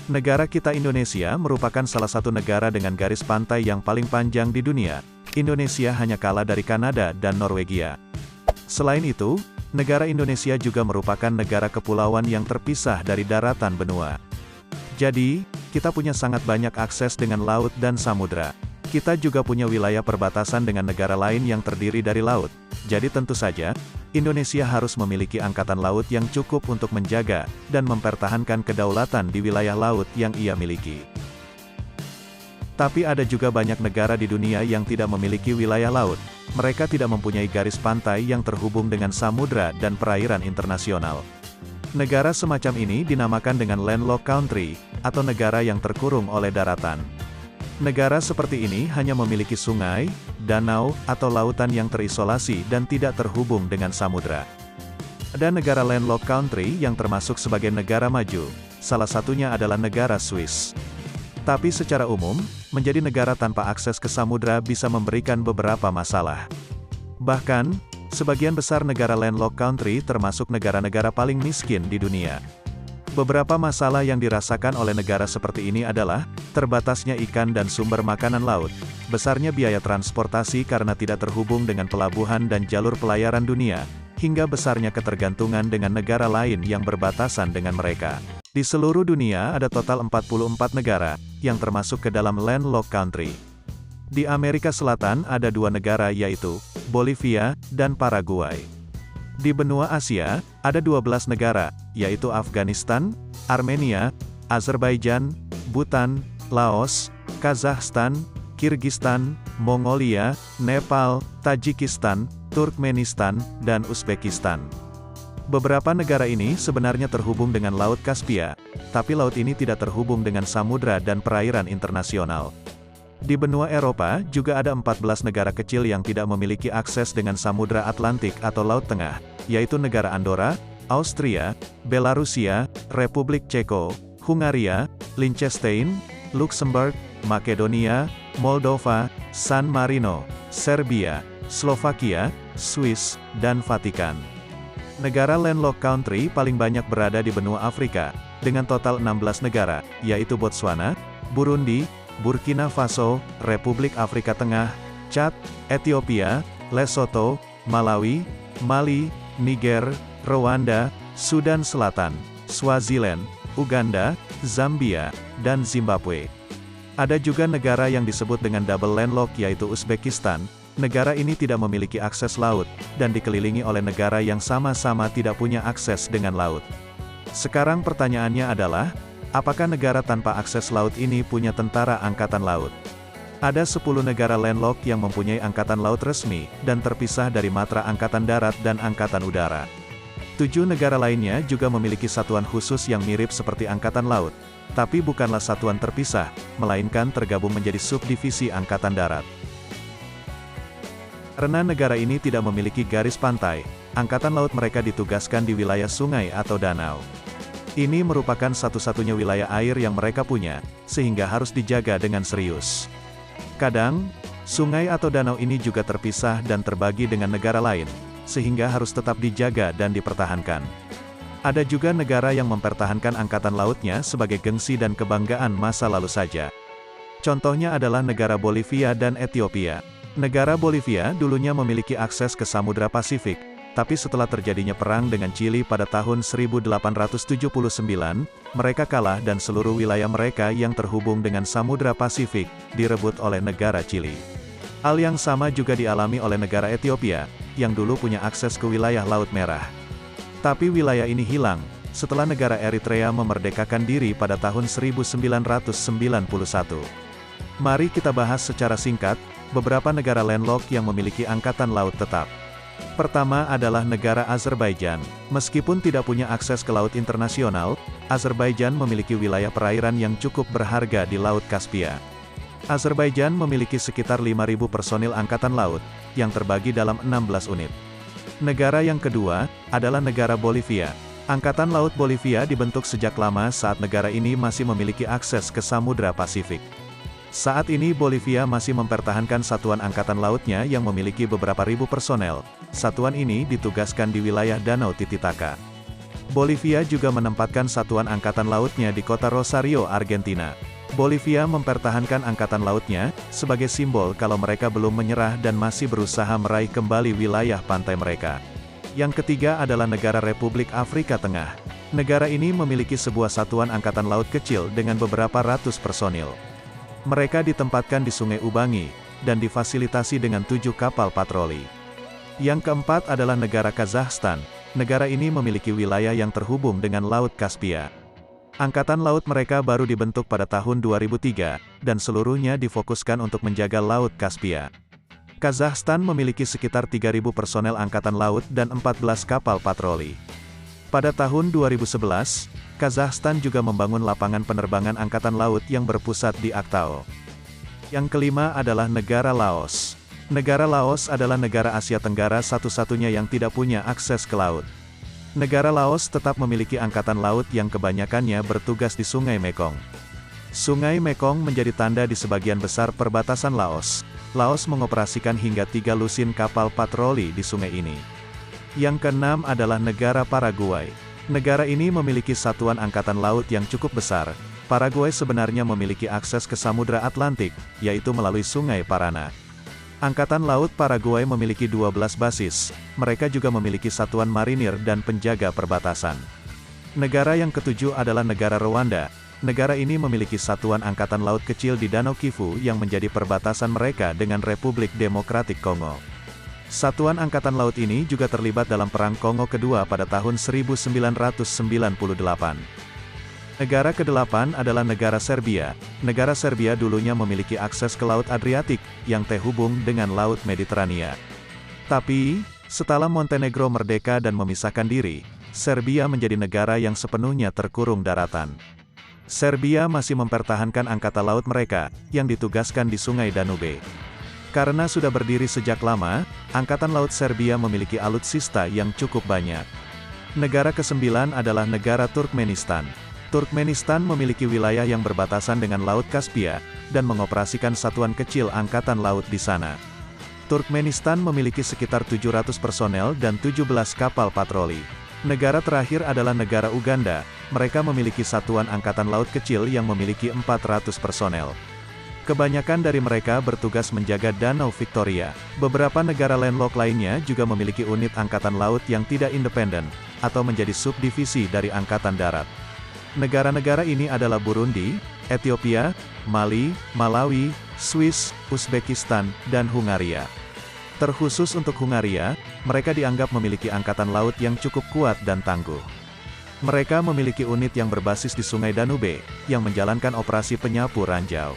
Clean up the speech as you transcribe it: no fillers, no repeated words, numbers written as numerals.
Negara kita Indonesia merupakan salah satu negara dengan garis pantai yang paling panjang di dunia. Indonesia hanya kalah dari Kanada dan Norwegia. Selain itu, negara Indonesia juga merupakan negara kepulauan yang terpisah dari daratan benua. Jadi, kita punya sangat banyak akses dengan laut dan samudra. Kita juga punya wilayah perbatasan dengan negara lain yang terdiri dari laut. Jadi tentu saja, Indonesia harus memiliki angkatan laut yang cukup untuk menjaga dan mempertahankan kedaulatan di wilayah laut yang ia miliki. Tapi ada juga banyak negara di dunia yang tidak memiliki wilayah laut. Mereka tidak mempunyai garis pantai yang terhubung dengan samudra dan perairan internasional. Negara semacam ini dinamakan dengan landlocked country, atau negara yang terkurung oleh daratan. Negara seperti ini hanya memiliki sungai, danau, atau lautan yang terisolasi dan tidak terhubung dengan samudra. Ada negara landlocked country yang termasuk sebagai negara maju, salah satunya adalah negara Swiss. Tapi secara umum, menjadi negara tanpa akses ke samudra bisa memberikan beberapa masalah. Bahkan, sebagian besar negara landlocked country termasuk negara-negara paling miskin di dunia. Beberapa masalah yang dirasakan oleh negara seperti ini adalah, terbatasnya ikan dan sumber makanan laut, besarnya biaya transportasi karena tidak terhubung dengan pelabuhan dan jalur pelayaran dunia, hingga besarnya ketergantungan dengan negara lain yang berbatasan dengan mereka. Di seluruh dunia ada total 44 negara, yang termasuk ke dalam landlocked country. Di Amerika Selatan ada 2 negara yaitu, Bolivia dan Paraguay. Di benua Asia, ada 12 negara, yaitu Afghanistan, Armenia, Azerbaijan, Bhutan, Laos, Kazakhstan, Kirgistan, Mongolia, Nepal, Tajikistan, Turkmenistan, dan Uzbekistan. Beberapa negara ini sebenarnya terhubung dengan Laut Kaspia, tapi laut ini tidak terhubung dengan samudra dan perairan internasional. Di benua Eropa, juga ada 14 negara kecil yang tidak memiliki akses dengan Samudra Atlantik atau Laut Tengah, yaitu negara Andorra, Austria, Belarusia, Republik Ceko, Hungaria, Liechtenstein, Luxembourg, Makedonia, Moldova, San Marino, Serbia, Slovakia, Swiss, dan Vatikan. Negara landlocked country paling banyak berada di benua Afrika, dengan total 16 negara, yaitu Botswana, Burundi, Burkina Faso, Republik Afrika Tengah, Chad, Ethiopia, Lesotho, Malawi, Mali, Niger, Rwanda, Sudan Selatan, Swaziland, Uganda, Zambia, dan Zimbabwe. Ada juga negara yang disebut dengan double landlocked yaitu Uzbekistan. Negara ini tidak memiliki akses laut, dan dikelilingi oleh negara yang sama-sama tidak punya akses dengan laut. Sekarang pertanyaannya adalah, apakah negara tanpa akses laut ini punya tentara angkatan laut? Ada 10 negara landlocked yang mempunyai angkatan laut resmi, dan terpisah dari matra angkatan darat dan angkatan udara. 7 negara lainnya juga memiliki satuan khusus yang mirip seperti angkatan laut, tapi bukanlah satuan terpisah, melainkan tergabung menjadi subdivisi angkatan darat. Karena negara ini tidak memiliki garis pantai, angkatan laut mereka ditugaskan di wilayah sungai atau danau. Ini merupakan satu-satunya wilayah air yang mereka punya, sehingga harus dijaga dengan serius. Kadang, sungai atau danau ini juga terpisah dan terbagi dengan negara lain, sehingga harus tetap dijaga dan dipertahankan. Ada juga negara yang mempertahankan angkatan lautnya sebagai gengsi dan kebanggaan masa lalu saja. Contohnya adalah negara Bolivia dan Ethiopia. Negara Bolivia dulunya memiliki akses ke Samudra Pasifik, tapi setelah terjadinya perang dengan Chili pada tahun 1879, mereka kalah dan seluruh wilayah mereka yang terhubung dengan Samudra Pasifik, direbut oleh negara Chili. Hal yang sama juga dialami oleh negara Ethiopia, yang dulu punya akses ke wilayah Laut Merah. Tapi wilayah ini hilang, setelah negara Eritrea memerdekakan diri pada tahun 1991. Mari kita bahas secara singkat, beberapa negara landlocked yang memiliki angkatan laut tetap. Pertama adalah negara Azerbaijan. Meskipun tidak punya akses ke laut internasional, Azerbaijan memiliki wilayah perairan yang cukup berharga di Laut Kaspia. Azerbaijan memiliki sekitar 5.000 personil angkatan laut, yang terbagi dalam 16 unit. Negara yang kedua, adalah negara Bolivia. Angkatan Laut Bolivia dibentuk sejak lama saat negara ini masih memiliki akses ke Samudra Pasifik. Saat ini Bolivia masih mempertahankan satuan angkatan lautnya yang memiliki beberapa ribu personel. Satuan ini ditugaskan di wilayah Danau Titicaca. Bolivia juga menempatkan satuan angkatan lautnya di kota Rosario, Argentina. Bolivia mempertahankan angkatan lautnya, sebagai simbol kalau mereka belum menyerah dan masih berusaha meraih kembali wilayah pantai mereka. Yang ketiga adalah negara Republik Afrika Tengah. Negara ini memiliki sebuah satuan angkatan laut kecil dengan beberapa ratus personil. Mereka ditempatkan di Sungai Ubangi, dan difasilitasi dengan 7 kapal patroli. Yang keempat adalah negara Kazakhstan. Negara ini memiliki wilayah yang terhubung dengan Laut Kaspia. Angkatan laut mereka baru dibentuk pada tahun 2003, dan seluruhnya difokuskan untuk menjaga Laut Kaspia. Kazakhstan memiliki sekitar 3.000 personel angkatan laut dan 14 kapal patroli. Pada tahun 2011, Kazakhstan juga membangun lapangan penerbangan angkatan laut yang berpusat di Aktau. Yang kelima adalah negara Laos. Negara Laos adalah negara Asia Tenggara satu-satunya yang tidak punya akses ke laut. Negara Laos tetap memiliki angkatan laut yang kebanyakannya bertugas di Sungai Mekong. Sungai Mekong menjadi tanda di sebagian besar perbatasan Laos. Laos mengoperasikan hingga 3 lusin kapal patroli di sungai ini. Yang keenam adalah negara Paraguay. Negara ini memiliki satuan angkatan laut yang cukup besar. Paraguay sebenarnya memiliki akses ke Samudra Atlantik, yaitu melalui Sungai Parana. Angkatan Laut Paraguay memiliki 12 basis, mereka juga memiliki satuan marinir dan penjaga perbatasan. Negara yang ketujuh adalah negara Rwanda. Negara ini memiliki satuan angkatan laut kecil di Danau Kivu yang menjadi perbatasan mereka dengan Republik Demokratik Kongo. Satuan angkatan laut ini juga terlibat dalam Perang Kongo Kedua pada tahun 1998. Negara kedelapan adalah negara Serbia. Negara Serbia dulunya memiliki akses ke Laut Adriatik, yang terhubung dengan Laut Mediterania. Tapi, setelah Montenegro merdeka dan memisahkan diri, Serbia menjadi negara yang sepenuhnya terkurung daratan. Serbia masih mempertahankan angkatan laut mereka, yang ditugaskan di Sungai Danube. Karena sudah berdiri sejak lama, Angkatan Laut Serbia memiliki alutsista yang cukup banyak. Negara kesembilan adalah negara Turkmenistan. Turkmenistan memiliki wilayah yang berbatasan dengan Laut Kaspia, dan mengoperasikan satuan kecil angkatan laut di sana. Turkmenistan memiliki sekitar 700 personel dan 17 kapal patroli. Negara terakhir adalah negara Uganda, mereka memiliki satuan angkatan laut kecil yang memiliki 400 personel. Kebanyakan dari mereka bertugas menjaga Danau Victoria. Beberapa negara landlocked lainnya juga memiliki unit angkatan laut yang tidak independen, atau menjadi subdivisi dari angkatan darat. Negara-negara ini adalah Burundi, Ethiopia, Mali, Malawi, Swiss, Uzbekistan, dan Hungaria. Terkhusus untuk Hungaria, mereka dianggap memiliki angkatan laut yang cukup kuat dan tangguh. Mereka memiliki unit yang berbasis di Sungai Danube, yang menjalankan operasi penyapu ranjau.